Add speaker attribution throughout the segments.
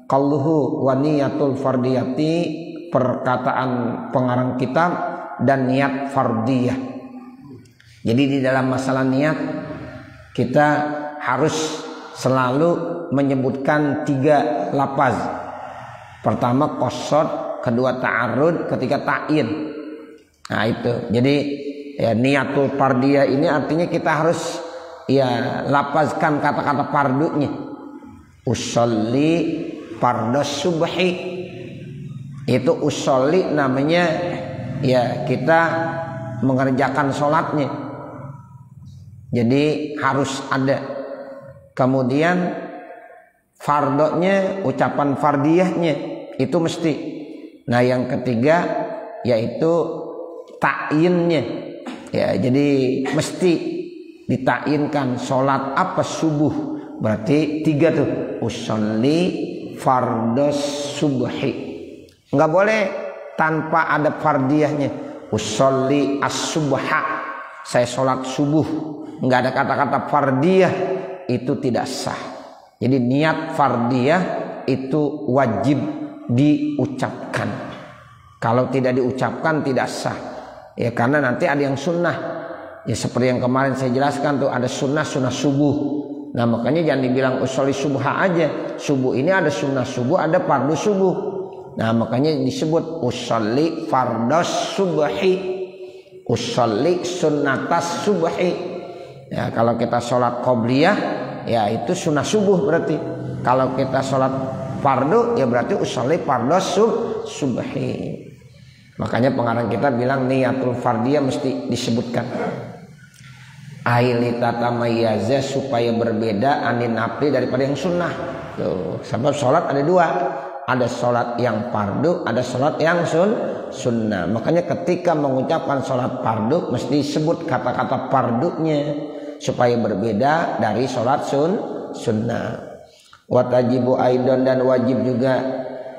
Speaker 1: qauluhu wa niyatul fardiyati, perkataan pengarang kitab, dan niat fardiyah. Jadi di dalam masalah niat kita harus selalu menyebutkan 3 lafaz. Pertama qasad, kedua ta'arud, ketiga ta'in. Nah itu. Jadi ya, niatul fardiyah ini artinya kita harus ya lapazkan kata-kata fardunya. Usolli fardhos subhi. Itu usolli namanya ya kita mengerjakan sholatnya. Jadi harus ada. Kemudian fardonya, ucapan fardiyahnya itu mesti. Nah yang ketiga yaitu ta'yinnya. Ya jadi mesti dita'yinkan sholat apa subuh. Berarti 3 tuh. Usolli fardhos subhi. Enggak boleh tanpa ada fardiyahnya. Usolli as-subha, saya sholat subuh. Enggak ada kata-kata fardiyah, itu tidak sah. Jadi niat fardiyah itu wajib diucapkan. Kalau tidak diucapkan tidak sah. Ya karena nanti ada yang sunnah. Ya seperti yang kemarin saya jelaskan tuh, ada sunnah subuh. Nah makanya jangan dibilang usolli subha aja. Subuh ini ada sunnah subuh, ada fardu subuh. Nah makanya disebut usolli fardhos subhi, usolli sunnatas subhi. Ya kalau kita sholat qobliyah ya itu sunnah subuh berarti. Kalau kita sholat fardu ya berarti usolli fardhos subhi. Makanya pengarang kita bilang niatul fardiyah mesti disebutkan. Ailita tamayyaza, supaya berbeda anin nafli daripada yang sunnah. Tuh, sebab sholat ada 2. Ada sholat yang fardu, ada sholat yang sunnah. Makanya ketika mengucapkan sholat fardu mesti disebut kata-kata fardunya supaya berbeda dari sholat sunnah. Watajibu aidon, dan wajib juga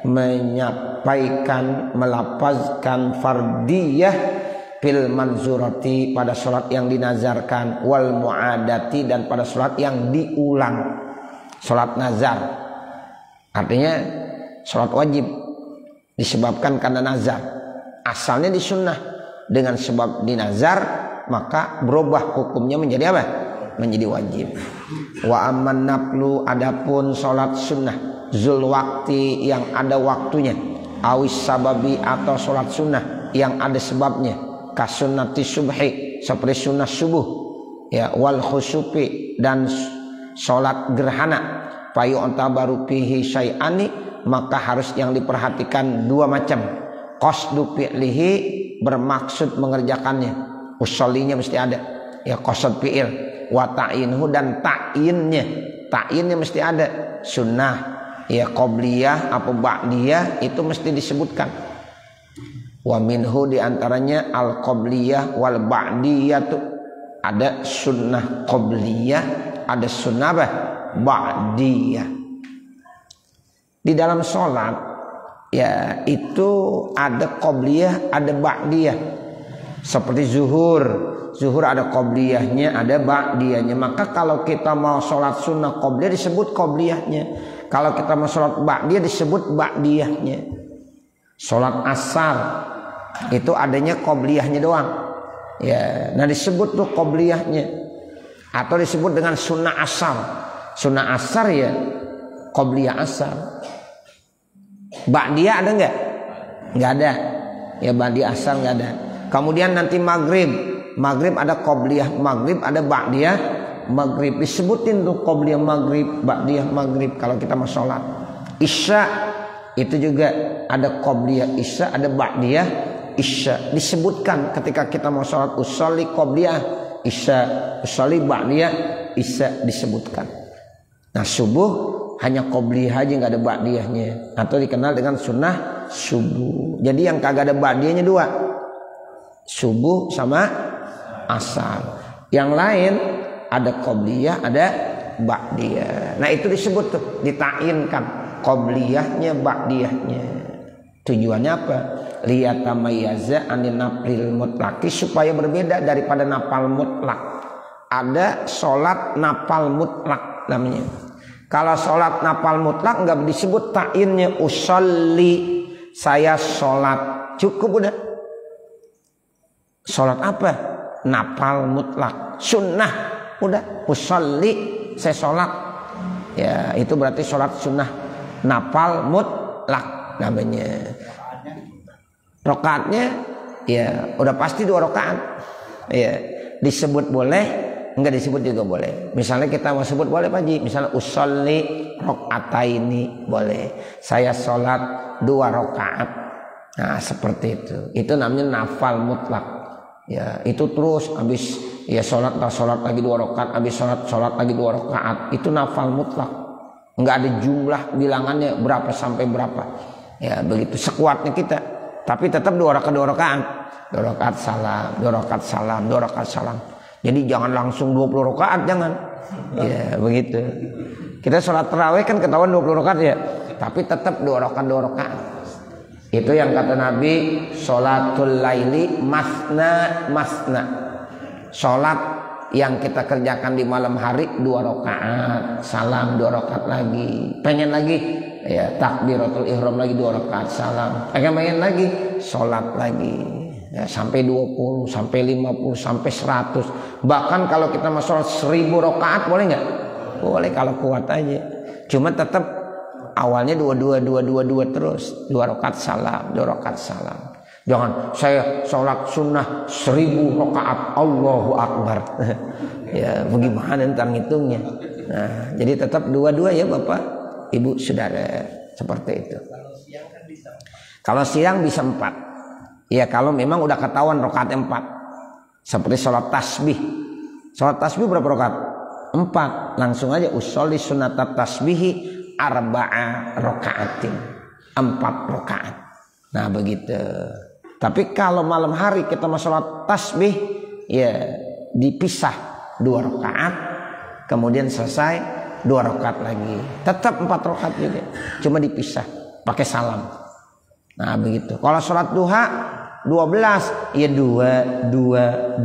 Speaker 1: menyampaikan, melafazkan fardiyah fil manzurati, pada sholat yang dinazarkan, wal muadati, dan pada sholat yang diulang. Sholat nazar artinya sholat wajib disebabkan karena nazar, asalnya di sunnah, dengan sebab dinazar maka berubah hukumnya menjadi apa? Menjadi wajib. Wa amman naflu, adapun sholat sunnah zul wakti, yang ada waktunya, awis sababi, atau sholat sunnah yang ada sebabnya, kasunnati subhi, seperti sunnah subuh ya, wal khusufi, dan sholat gerhana, fayu'tabaru fihi syai'ani, maka harus yang diperhatikan 2 macam. Qasdu fi'lihi, bermaksud mengerjakannya, usollinya mesti ada ya, qasd fi'il, wa ta'inhu, dan ta'innya mesti ada. Sunnah ya qobliyah apa ba'diyah itu mesti disebutkan. Wa minhu, diantaranya al qobliyah wal ba'diyah, tuh ada sunnah qobliyah, ada sunnah apa? Ba'diyah. Di dalam sholat ya itu ada qobliyah, ada ba'diyah. Seperti zuhur ada qobliyahnya, ada ba'diyahnya. Maka kalau kita mau sholat sunnah qobliyah disebut qobliyahnya, kalau kita mau sholat ba'diyah disebut ba'diyahnya. Sholat asar itu adanya qobliyahnya doang ya, nah disebut tuh qobliyahnya. Atau disebut dengan sunnah asar. Sunnah asar ya qobliyah asar. Ba'diyah ada enggak? Enggak ada ya, ba'diyah asar enggak ada. Kemudian nanti maghrib ada qobliyah maghrib, ada ba'diyah maghrib. Disebutin tuh qobliyah maghrib, ba'diyah maghrib kalau kita mau sholat. Isya itu juga ada qobliyah isya, ada ba'diyah isya. Disebutkan ketika kita mau sholat, usolli qobliyah isya, usolli ba'diyah isya, disebutkan. Nah subuh hanya qobliyah aja, nggak ada ba'diyahnya, atau dikenal dengan sunnah subuh. Jadi yang kagak ada ba'diyahnya 2, subuh sama asar. Yang lain ada qobliyah, ada ba'diyah. Nah itu disebut tuh, dita'inkan qobliyahnya, ba'diyahnya. Tujuannya apa? Liyatamayyaza anil naflil mutlaqi, supaya berbeda daripada nafal mutlak. Ada sholat nafal mutlak namanya. Kalau sholat nafal mutlak nggak disebut ta'innya usolli, saya sholat, cukup udah. Sholat apa? Nafal mutlak, sunnah, udah usolli, saya sholat. Ya itu berarti sholat sunnah nafal mutlak namanya. Rokaatnya ya udah pasti 2 rokaat. Ya disebut boleh, enggak disebut juga boleh. Misalnya kita mau sebut boleh Pak Haji, misalnya usolli rakaataini boleh. Saya sholat 2 rakaat. Nah seperti itu. Itu namanya nafal mutlak. Ya itu terus habis ya sholat lagi 2 rakaat, habis sholat lagi 2 rakaat. Itu nafal mutlak. Enggak ada jumlah bilangannya berapa sampai berapa. Ya begitu sekuatnya kita. Tapi tetap 2 rakaat. 2 rakaat salam, 2 rakaat salam, 2 rakaat salam. Jadi jangan langsung 20 rakaat, jangan. Ya begitu. Kita sholat tarawih kan ketahuan 20 rakaat ya. Tapi tetap 2 rakaat. Itu yang kata Nabi, sholatul laili masna. Sholat yang kita kerjakan di malam hari 2 rakaat, salam 2 rakaat lagi. Pengen lagi ya takbiratul ihram lagi 2 rakaat, salam. Pengen lagi sholat lagi. Ya, sampai 20, sampai 50, sampai 100. Bahkan kalau kita mau sholat 1000 rakaat boleh nggak? Boleh kalau kuat aja. Cuma tetap awalnya 22 terus. 2 rakaat salam, 2 rakaat salam. Jangan saya sholat sunnah 1000 rakaat Allahu Akbar. Ya bagaimana ntar ngitungnya. Nah jadi tetap 2 ya Bapak Ibu Saudara, seperti itu. Kalau siang bisa 4. Ya kalau memang udah ketahuan rakaat 4. Seperti sholat tasbih. Sholat tasbih berapa rakaat? 4. Langsung aja usolli sunnatat tasbihi 4 rakaatin. 4 rakaat. Nah begitu. Tapi kalau malam hari kita mau sholat tasbih, ya dipisah 2 rakaat, kemudian selesai 2 rakaat lagi. Tetap 4 rakaat juga, cuma dipisah pakai salam. Nah begitu. Kalau sholat duha 12, ya 2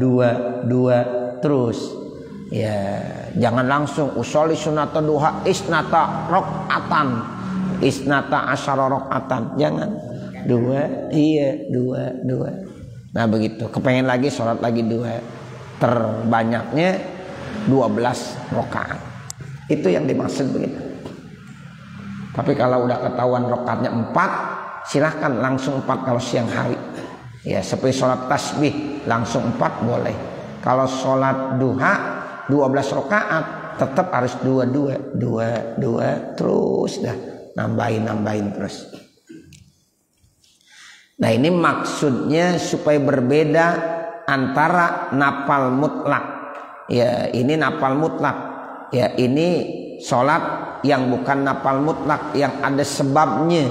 Speaker 1: terus. Ya jangan langsung usolli sunata duha isnata rakaatan, isnata asyara rakaatan, jangan. 2. Nah begitu. Kepengen lagi sholat lagi 2. Terbanyaknya 12 rakaat. Itu yang dimaksud begitu. Tapi kalau udah ketahuan rakaatnya 4, silahkan langsung 4 kalau siang hari. Ya seperti sholat tasbih langsung 4 boleh. Kalau sholat duha 12 rakaat tetap harus 2 terus dah, nambahin terus. Nah ini maksudnya supaya berbeda antara nafal mutlak. Ya ini nafal mutlak. Ya ini sholat yang bukan nafal mutlak, yang ada sebabnya.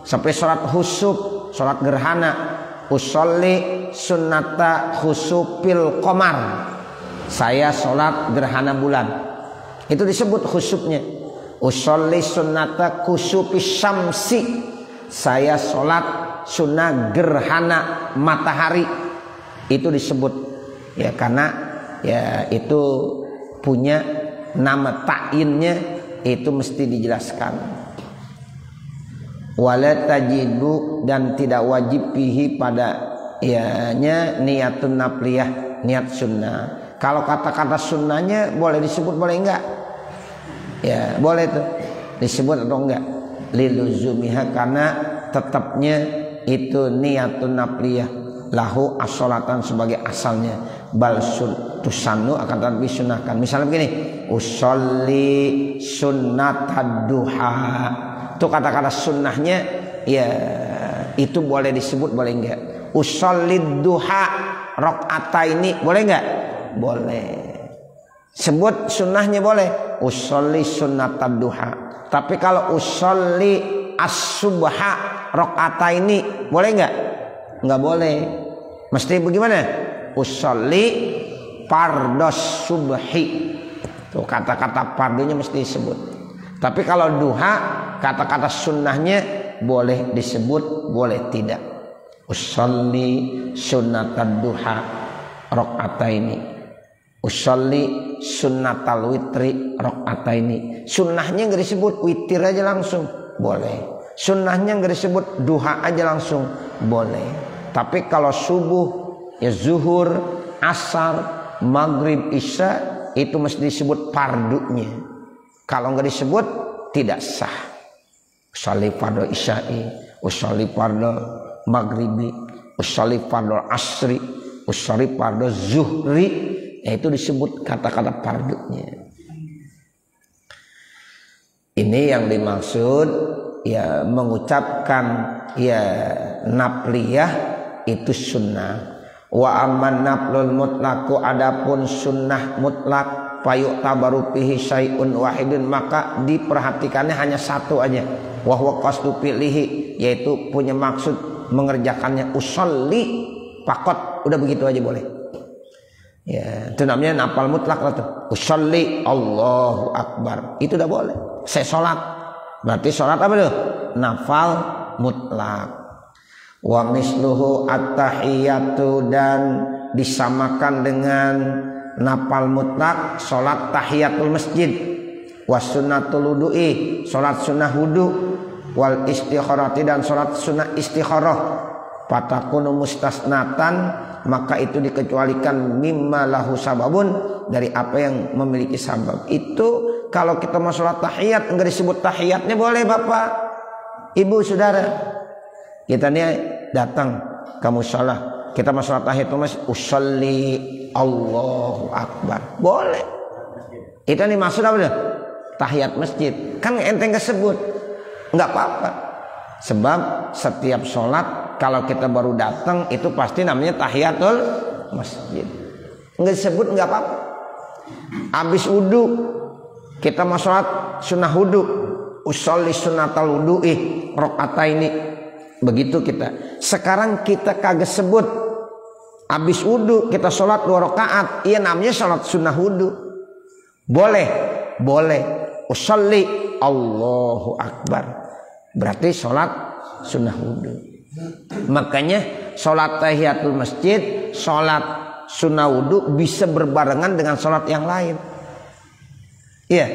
Speaker 1: Seperti sholat khusuf, sholat gerhana. Usolli sunnata khusufil qamar. Saya sholat gerhana bulan. Itu disebut khusufnya. Usolli sunnata khusufis syamsi. Saya sholat sunnah gerhana matahari. Itu disebut ya karena ya itu punya nama ta'innya, itu mesti dijelaskan. Wala tajidu, dan tidak wajib fihi pada ianya niatun nafliyah, niat sunnah. Kalau kata-kata sunnahnya boleh disebut boleh enggak? Ya boleh tuh disebut atau enggak? Liluzumiha, karena tetapnya itu niatun nafliyah lahu as-sholatan sebagai asalnya. Bal tusannu, akan tetapi disunahkan. Misalnya begini, usolli sunnatad duha. Itu kata-kata sunnahnya ya itu boleh disebut boleh enggak? Usolli duha rakaataini boleh enggak? Boleh. Sebut sunnahnya boleh. Usolli sunnatad duha. Tapi kalau usolli as-subha rakaataini boleh enggak? Enggak boleh. Mesti bagaimana? Usolli fardos subhi. Tuh kata-kata fardunya mesti disebut. Tapi kalau duha, kata-kata sunnahnya boleh disebut, boleh tidak. Usolli sunnatad duha rakaataini. Usolli sunnatal witri rakaat rakaataini. Sunnahnya nggak disebut witir aja langsung boleh. Sunnahnya nggak disebut duha aja langsung boleh. Tapi kalau subuh, ya zuhur, asar, maghrib, isya itu mesti disebut fardunya. Kalau nggak disebut tidak sah. Usolli fardhu isya'i, usolli fardhu maghribi, usolli fardhu asri, usolli fardhu zuhri, itu disebut kata-kata fardunya. Ini yang dimaksud ya mengucapkan ya napliyah itu sunnah. Wa amman naflul mutlaqu, adapun sunnah mutlak, fayuk tabaru fihi syai'un wahidun, maka diperhatikannya hanya satu aja. Wa huwa qasdu fi'lihi, yaitu punya maksud mengerjakannya. Usolli faqat, udah begitu aja boleh. Ya, itu namanya nafal mutlak lah tuh. Usolli Allahu akbar, itu udah boleh. Saya sholat, berarti sholat apa tuh? Nafal mutlak. Wa misluhu at-tahiyatu, dan disamakan dengan nafal mutlak sholat tahiyatul masjid, was sunnatul wudu'i, sholat sunnah wudu, wal istikharati, dan sholat sunnah istikharah. Fatakunu mustasnatan, maka itu dikecualikan mimma lahu sababun, dari apa yang memiliki sabab. Itu kalau kita mau sholat tahiyat enggak disebut tahiyatnya boleh bapak, ibu, saudara. Kita nih datang ke mushola, kita mau sholat tahiyatul masjid, usolli Allahu akbar, boleh. Itu nih maksud apa tuh? Tahiyat masjid. Kan enteng kesebut, nggak apa-apa. Sebab setiap sholat kalau kita baru datang itu pasti namanya tahiyatul masjid. Nggak disebut nggak apa-apa. Habis wudu kita mau sholat sunnah wudu, usolli sunnatal wudu'i rakaataini. Begitu kita. Sekarang kita kagak sebut habis wudu kita sholat 2 rakaat, iya namanya sholat sunnah wudu. Boleh, boleh. Usolli Allahu akbar, berarti sholat sunnah wudu. Makanya sholat tahiyatul masjid, sholat sunnah wudu bisa berbarengan dengan sholat yang lain. Iya,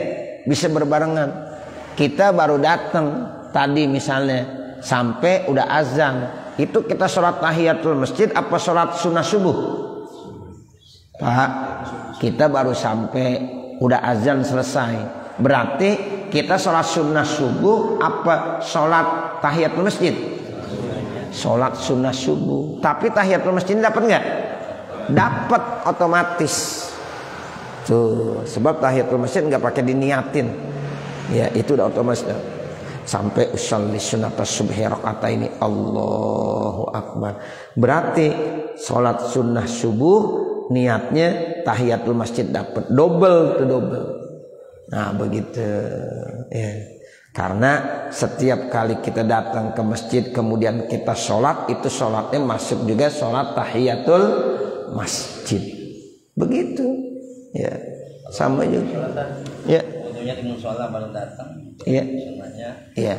Speaker 1: bisa berbarengan. Kita baru datang tadi misalnya sampai udah azan, itu kita sholat tahiyatul masjid apa sholat sunnah subuh? Pak, kita baru sampai udah azan selesai, berarti kita sholat sunnah subuh apa sholat tahiyatul masjid? Sholat sunnah subuh. Tapi tahiyatul masjid dapat nggak? Dapat otomatis. Tuh, sebab tahiyatul masjid nggak pakai diniatin, ya itu udah otomatis. Sampai usolli sunnatas subhi rakaataini Allahu akbar, berarti sholat sunnah subuh niatnya tahiyatul masjid dapat double. Nah begitu ya. Karena setiap kali kita datang ke masjid kemudian kita sholat, itu sholatnya masuk juga sholat tahiyatul masjid. Begitu ya, sama juga ya. Di musola baru datang. Iya. Iya.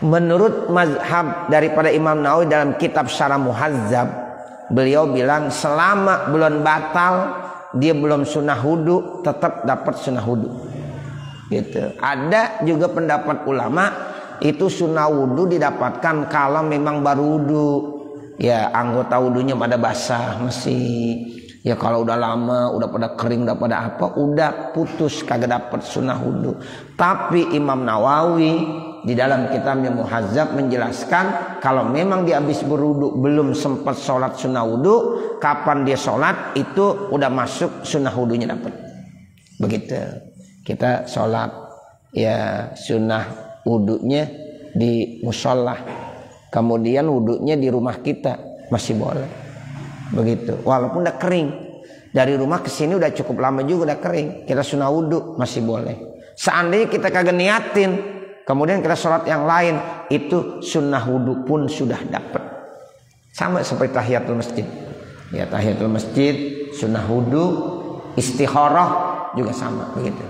Speaker 1: Menurut mazhab daripada Imam Nawawi dalam kitab Syarah Muhazzab, beliau bilang selama belum batal, dia belum sunnah wudu, tetap dapat sunnah wudu. Gitu. Ada juga pendapat ulama itu sunnah wudu didapatkan kalau memang baru wudu. Ya anggota wudunya pada basah masih. Ya kalau udah lama, udah pada kering, udah pada apa, udah putus, kagak dapat sunnah wudu. Tapi Imam Nawawi di dalam kitabnya Muhazzab menjelaskan kalau memang dia habis berwudu belum sempat sholat sunnah wudu, kapan dia sholat itu udah masuk sunnah wudunya dapat. Begitu. Kita sholat ya sunnah wudunya di musola, kemudian wudunya di rumah kita masih boleh. Begitu, walaupun udah kering dari rumah ke sini udah cukup lama juga udah kering, kita sunnah wudu masih boleh. Seandainya kita kagak niatin, kemudian kita sholat yang lain, itu sunnah wudu pun sudah dapat. Sama seperti tahiyatul masjid. Ya tahiyatul masjid, sunnah wudu, istikharah juga sama begitu.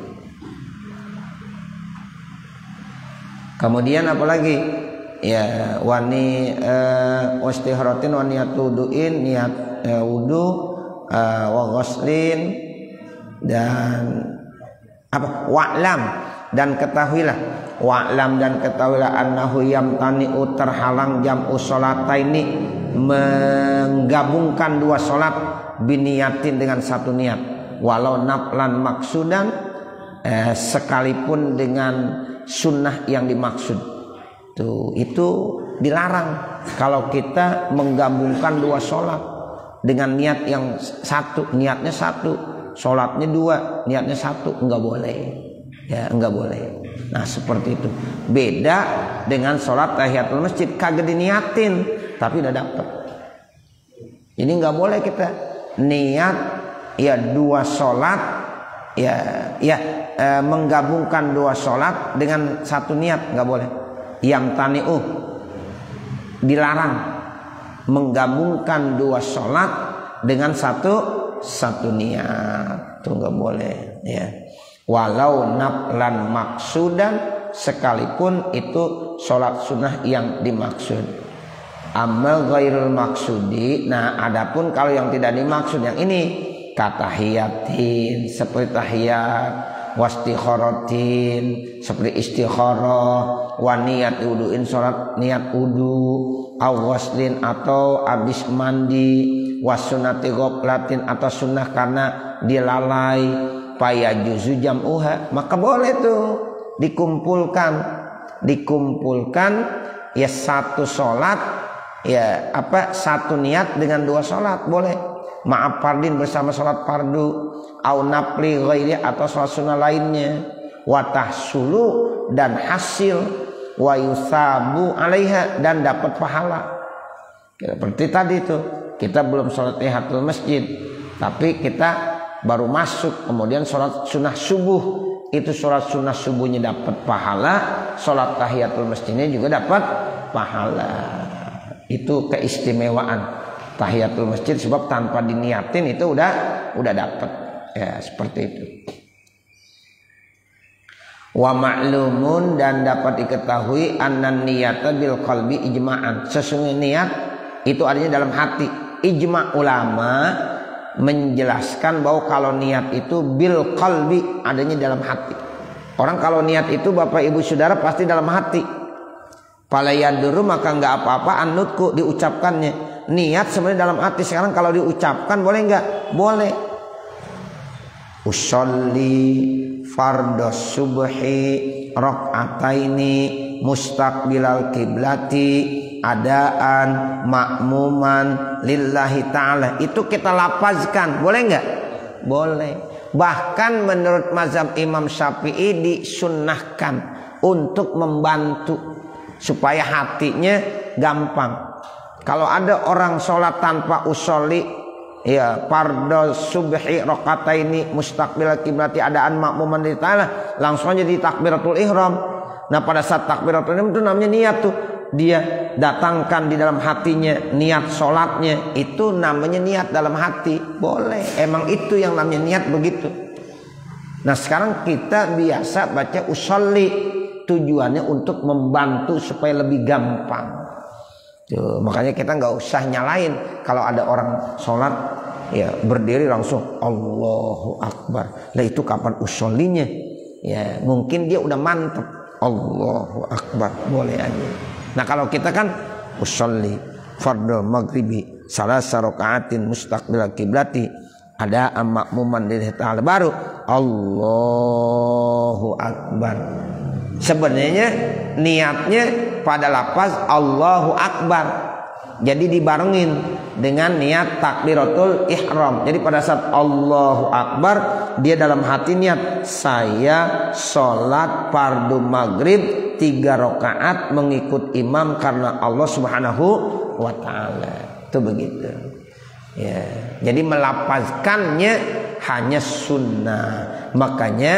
Speaker 1: Kemudian apalagi? Ya wani istigharatin wa niat wuduin, niat wudu wa ghuslin, dan Apa? Wa'lam, dan ketahuilah, wa'lam dan ketahuilah annahu yamtani'u terhalang jam'u sholataini menggabungkan dua sholat biniyatin dengan satu niat, walau naflan maksudan sekalipun dengan sunnah yang dimaksud. Tuh, itu dilarang kalau kita menggabungkan dua sholat dengan niat yang satu, niatnya satu, sholatnya dua, niatnya satu, enggak boleh. Ya, enggak boleh. Nah, seperti itu. Beda dengan sholat tahiyatul masjid, kagak diniatin tapi udah dapat. Ini enggak boleh kita niat ya dua sholat menggabungkan dua sholat dengan satu niat, enggak boleh. Yang tani'u dilarang menggabungkan dua sholat dengan satu niat, itu enggak boleh ya. Walau naflan maksudan sekalipun itu sholat sunnah yang dimaksud. Amma ghairul maksudi, nah adapun kalau yang tidak dimaksud yang ini katahiyatin seperti tahiyat, wastikharatin seperti istikharah, wa niat wudu'in sholat niat wudu, awaslin atau abis mandi, wasunati ghaflatin atau sunnah karena dia lalai, paya juzu jam'uha, maka boleh tuh dikumpulkan ya satu sholat ya satu niat dengan dua sholat boleh, ma'af fardin bersama sholat fardu, au nafli ghairi atau sholat sunnah lainnya, wa tahsulu dan hasil, wa yusabu alaiha dan dapat pahala. Seperti tadi tuh kita belum sholat tahiyatul masjid tapi kita baru masuk, kemudian sholat sunnah subuh, itu sholat sunnah subuhnya dapat pahala, sholat tahiyatul masjidnya juga dapat pahala. Itu keistimewaan tahiyatul masjid, sebab tanpa diniatin itu udah dapat ya, seperti itu. Wa ma'lumun dan dapat diketahui annan niyata bil qalbi ijma'an, sesungguhnya niat itu adanya dalam hati. Ijma' ulama menjelaskan bahwa kalau niat itu bil qalbi adanya dalam hati. Orang kalau niat itu Bapak Ibu Saudara pasti dalam hati. Falayaduru maka enggak apa-apa annutku diucapkannya. Niat sebenarnya dalam hati. Sekarang kalau diucapkan boleh enggak? Boleh. Usolli fardhos subhi rakaataini mustaqbilal kiblati adaan makmuman lillahi ta'ala, itu kita lapazkan, boleh enggak? Boleh. Bahkan menurut mazhab Imam Syafi'i disunnahkan untuk membantu supaya hatinya gampang. Kalau ada orang sholat tanpa usolli ya fardhu subhi rakaataini mustaqbil kiblati adaan makmuman lillahi ta'ala, langsung aja di takbiratul ihram. Nah, pada saat takbiratul ihram itu namanya niat tuh. Dia datangkan di dalam hatinya niat sholatnya, itu namanya niat dalam hati. Boleh, emang itu yang namanya niat begitu. Nah, sekarang kita biasa baca usolli, tujuannya untuk membantu supaya lebih gampang. Tuh, makanya kita nggak usah nyalain kalau ada orang sholat ya berdiri langsung Allahu Akbar. Lah itu kapan usollinya? Ya mungkin dia udah mantep Allahu Akbar, boleh aja. Nah, kalau kita kan usolli fardhu maghribi salasa rakaatin mustaqbilal kiblati ada makmuman lillahi ta'ala, baru Allahu Akbar. Sebenarnya niatnya pada lafaz Allahu Akbar, jadi dibarengin dengan niat takbiratul ihram. Jadi pada saat Allahu Akbar dia dalam hati niat saya sholat fardu maghrib 3 rakaat mengikut imam karena Allah Subhanahu wa ta'ala. Itu begitu. Ya, jadi melapazkannya hanya sunnah. Makanya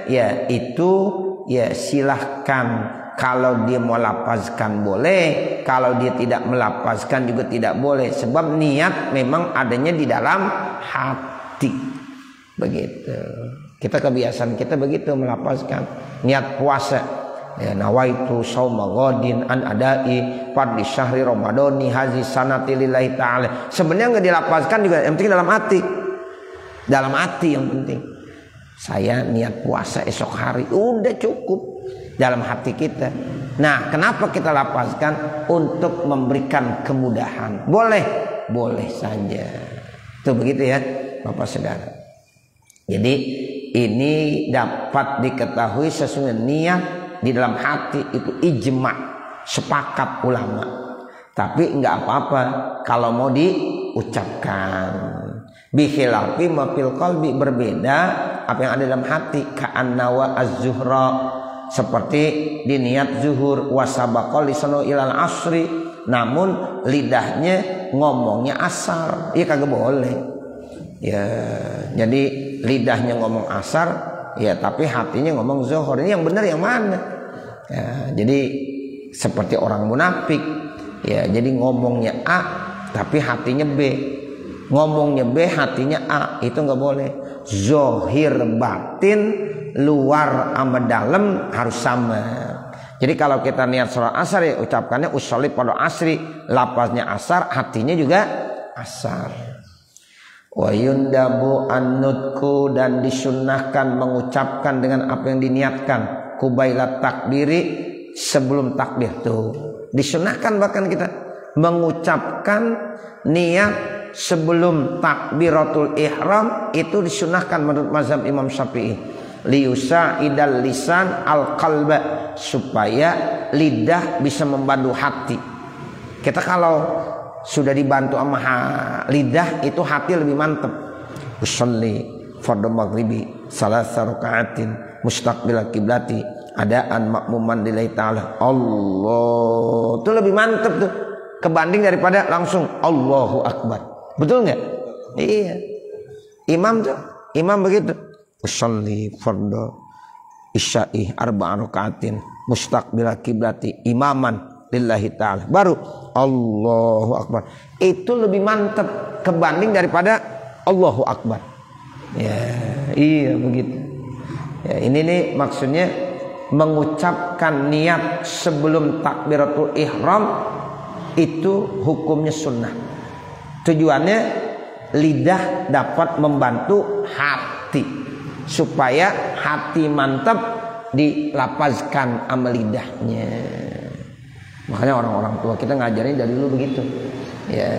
Speaker 1: ya itu ya silahkan. Kalau dia mau lapazkan boleh, kalau dia tidak melapazkan juga tidak boleh. Sebab niat memang adanya di dalam hati. Begitu. Kita kebiasaan kita begitu melapazkan. Niat puasa. Ya, nawaitu shauma ghadin an adai fardhi syahri ramadhani hazi sanati lillahi ta'ala. Sebenarnya enggak dilapazkan juga, yang penting dalam hati. Dalam hati yang penting. Saya niat puasa esok hari, udah cukup dalam hati kita. Nah, kenapa kita lapaskan? Untuk memberikan kemudahan. Boleh saja. Itu begitu ya, Bapak Saudara. Jadi ini dapat diketahui sesungguhnya niat di dalam hati itu ijma', sepakat ulama. Tapi enggak apa-apa kalau mau diucapkan. Bikhilafi ma fil qalbi, berbeda apa yang ada dalam hati. Ka'annawa az-zuhra, seperti di niat zuhur, wasabaqa lisanu ilal asri, namun lidahnya ngomongnya asar. Ya kagak boleh. Ya, jadi lidahnya ngomong asar, ya tapi hatinya ngomong zuhur. Ini yang benar yang mana? Ya, jadi seperti orang munafik. Ya, jadi ngomongnya A tapi hatinya B. Ngomongnya B hatinya A, itu nggak boleh. Zohir batin, luar sama dalam harus sama. Jadi kalau kita niat sholat asar ya ucapkannya usolli pada asri, lapasnya asar, hatinya juga asar. Wa yundabu an-nutku, dan disunnahkan mengucapkan dengan apa yang diniatkan. Kubailat takbiri, sebelum takbir tuh. Disunnahkan bahkan kita mengucapkan niat sebelum takbiratul ihram, itu disunahkan menurut mazhab Imam Syafi'i. Liyusa'idal lisan al-qalba, supaya lidah bisa membantu hati. Kita kalau sudah dibantu sama lidah, itu hati lebih mantap. Usolli fardhu maghribi salasa raka'atin mustaqbil kiblati adaan makmuman lillahi ta'ala. Allah, itu lebih mantap tuh kebanding daripada langsung Allahu Akbar. Betul nggak? Iya. Imam begitu. Usolli fardhu isya'i arba'a raka'atin mustaqbil kiblati imaman lillahi ta'ala. Baru Allahu Akbar. Itu lebih mantap kebanding daripada Allahu Akbar. Ya, iya begitu. Ya, ini nih maksudnya mengucapkan niat sebelum takbiratul ihram itu hukumnya sunnah. Tujuannya lidah dapat membantu hati, supaya hati mantap dilapazkan sama lidahnya. Makanya orang-orang tua kita ngajarin dari dulu begitu. Ya,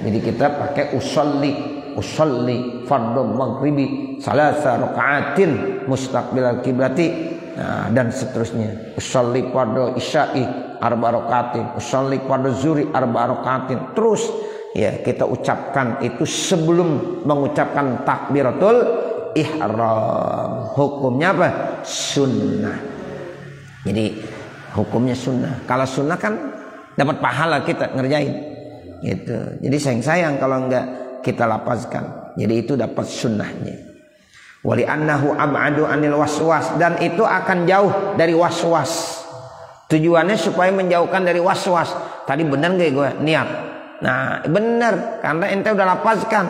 Speaker 1: jadi kita pakai usolli fardhu maghribi salasa raka'atin mustaqbilal kiblati, nah, dan seterusnya. Usolli fardhu isya'i arba'a raka'atin, usolli fardhu zuhri arba'a raka'atin. Terus ya kita ucapkan itu sebelum mengucapkan takbiratul ihram. Hukumnya apa? Sunnah. Jadi hukumnya sunnah. Kalau sunnah kan dapat pahala kita ngerjain gitu. Jadi sayang kalau enggak kita lapazkan. Jadi itu dapat sunnahnya. Wali annahu ab'adu anil waswas, dan itu akan jauh dari waswas. Tujuannya supaya menjauhkan dari waswas. Tadi benar enggak gue niat? Nah benar, karena ente udah lapazkan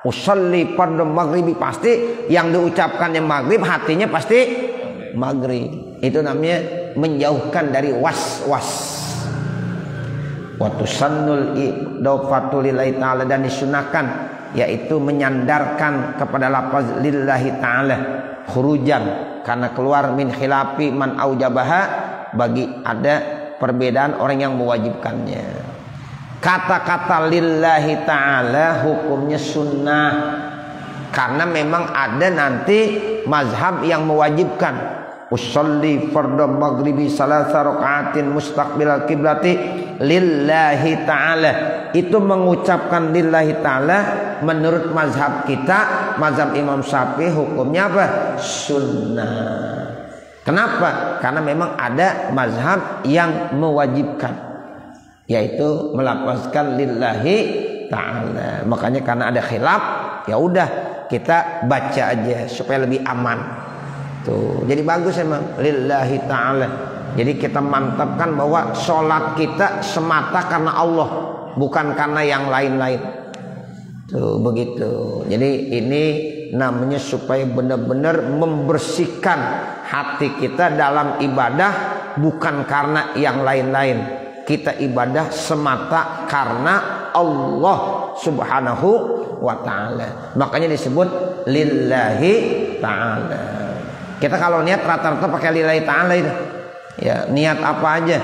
Speaker 1: usolli fardhu maghribi, pasti yang diucapkannya maghrib, hatinya pasti maghrib. Itu namanya menjauhkan dari was-was. Wa tusannul idafatu lillahi ta'ala, dan disunahkan yaitu menyandarkan kepada lafaz lillahi ta'ala khurujan, karena keluar min khilafi man aujabaha, bagi ada perbedaan orang yang mewajibkannya. Kata-kata lillahi ta'ala hukumnya sunnah, karena memang ada nanti mazhab yang mewajibkan usolli fardhu maghribi salasa raka'atin mustaqbilal kiblati lillahi ta'ala. Itu mengucapkan lillahi ta'ala menurut mazhab kita, mazhab Imam Syafi'i, hukumnya apa? Sunnah. Kenapa? Karena memang ada mazhab yang mewajibkan, yaitu melapazkan lillahi ta'ala. Makanya karena ada khilaf, ya udah kita baca aja supaya lebih aman. Tuh, jadi bagus emang lillahi ta'ala. Jadi kita mantapkan bahwa sholat kita semata karena Allah, bukan karena yang lain-lain. Tuh begitu. Jadi ini namanya supaya benar-benar membersihkan hati kita dalam ibadah, bukan karena yang lain-lain. Kita ibadah semata karena Allah subhanahu wa ta'ala. Makanya disebut lillahi ta'ala. Kita kalau niat rata-rata pakai lillahi ta'ala itu. Ya, niat apa aja?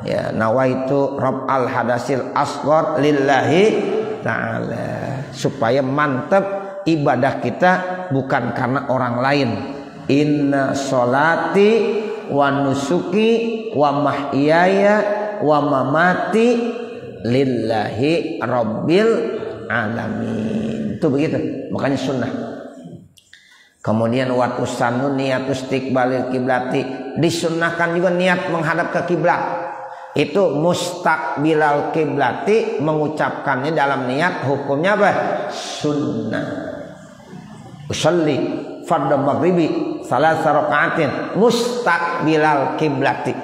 Speaker 1: Ya, nawaitu rab'al hadasil asghar lillahi ta'ala. Supaya mantap ibadah kita bukan karena orang lain. Inna sholati wa nusuki wa mahyaya wa mamati lillahi rabbil alamin. Itu begitu, makanya sunnah. Kemudian wa tusannu niatus istiqbalil kiblati, disunnahkan juga niat menghadap ke kiblat. Itu mustaqbilal kiblati, mengucapkannya dalam niat hukumnya apa? Sunnah. Usolli fardhu maghribi salasa rakaatin mustaqbilal kiblati.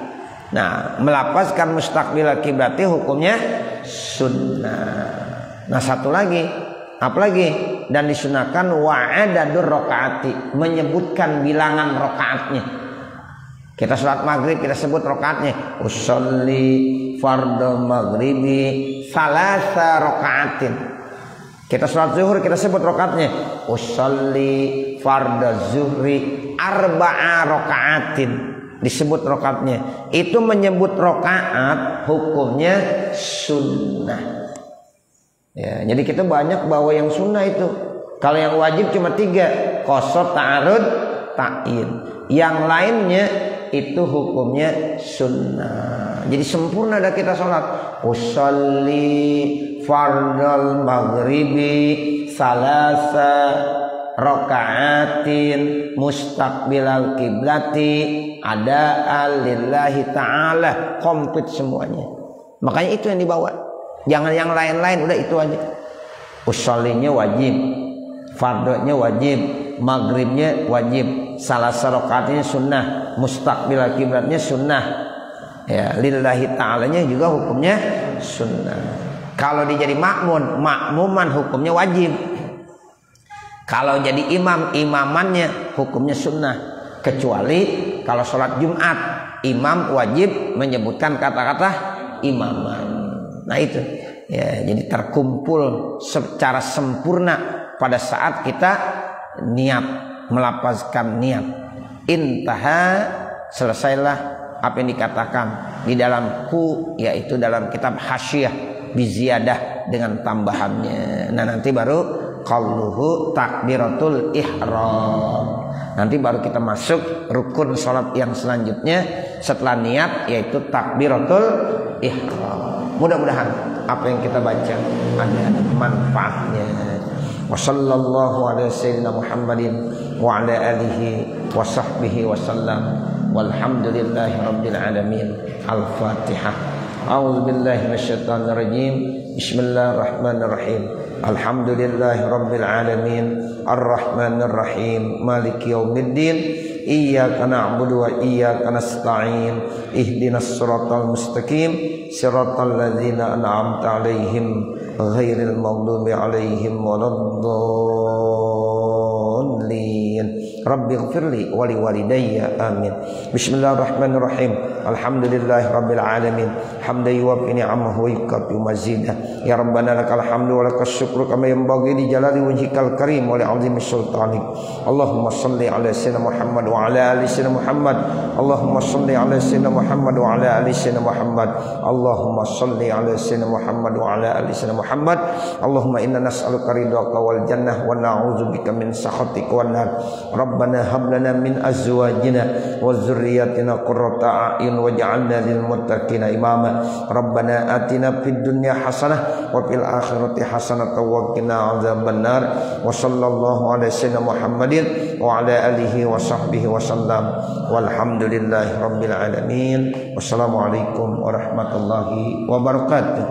Speaker 1: Nah, melapaskan mustaqbilal kiblati hukumnya sunnah. Nah, satu lagi, apalagi? Dan disunahkan wa'adadur rakaati, menyebutkan bilangan rakaatnya. Kita sholat maghrib kita sebut rakaatnya. Usolli fardhu maghribi salasa rakaatin. Kita sholat zuhur kita sebut rakaatnya. Usolli fardhu zuhri arba'a rakaatin. Disebut rakaatnya. Itu menyebut rakaat hukumnya sunnah. Ya, jadi kita banyak bawa yang sunnah itu. Kalau yang wajib cuma 3, qasar, ta'arud, ta'in. Yang lainnya itu hukumnya sunnah. Jadi sempurna dah kita sholat. Usolli fardal maghribi salasa rakaatin mustaqbilal kiblati ada lillahi ta'ala. Komplit semuanya. Makanya itu yang dibawa. Jangan yang lain-lain, udah itu aja. Usollinya wajib, fardunya wajib, maghribnya wajib, salasa rakaatnya sunnah, mustaqbilal kiblatnya sunnah. Ya, lillahi ta'alanya juga hukumnya sunnah. Kalau dia jadi makmuman hukumnya wajib. Kalau jadi imam, imamannya hukumnya sunnah. Kecuali kalau sholat Jumat, imam wajib menyebutkan kata-kata imaman. Nah itu ya, jadi terkumpul secara sempurna pada saat kita niat, melapazkan niat. Intaha, selesailah apa yang dikatakan di dalam yaitu dalam kitab Hasyiah biziyadah dengan tambahannya. Nah nanti baru qauluhu takbiratul ihram. Nanti baru kita masuk rukun sholat yang selanjutnya setelah niat, yaitu takbiratul ihram. Mudah-mudahan apa yang kita baca ada manfaatnya. Wa sallallahu ala sayyidina Muhammadin wa ala alihi wa sahbihi wa sallam. Walhamdulillahi rabbil alamin. Al-Fatihah. A'udzu billahi minasyaitonir rajim. Bismillahirrahmanirrahim. Alhamdulillahi rabbil alamin. Ar-Rahmanir Rahim. Maliki yaumiddin. Iyyaka na'budu wa iyyaka nasta'in. Ihdinas siratal mustaqim. Siratal ladzina an'amta 'alaihim ghairil maghdubi 'alaihim waladdallin. Rabbighfirli wa liwalidayya amin. Bismillahirrahmanirrahim. Alhamdulillahi rabbil alamin. Hamdan yuwaffi ni'amahu wa yukafi mazidah. Ya Rabbana lakal hamdu wa lakas syukru kama yanbaghi li jalali wajhikal karim wa li 'azimi sultanik. Allahumma shalli ala sayyidina Muhammad wa ala ali sayyidina Muhammad. Allahumma shalli ala sayyidina Muhammad wa ala ali sayyidina Muhammad. Allahumma shalli ala sayyidina Muhammad wa ala ali sayyidina Muhammad. Allahumma inna nas'aluka ridhaka wal jannah wa na'udzubika min sakhatika wan nar. Rabbana hab lana min azwajina wa dzurriyyatina qurrata a'yun waj'alna lil muttaqina imama. Rabbana atina fid dunya hasanah wa fil akhirati hasanah wa qina adzabannar. Wa sallallahu ala sayyidina Muhammadin wa ala alihi wa sahbihi wa sallam. Walhamdulillahi rabbil alamin. Wassalamualaikum warahmatullahi wabarakatuh.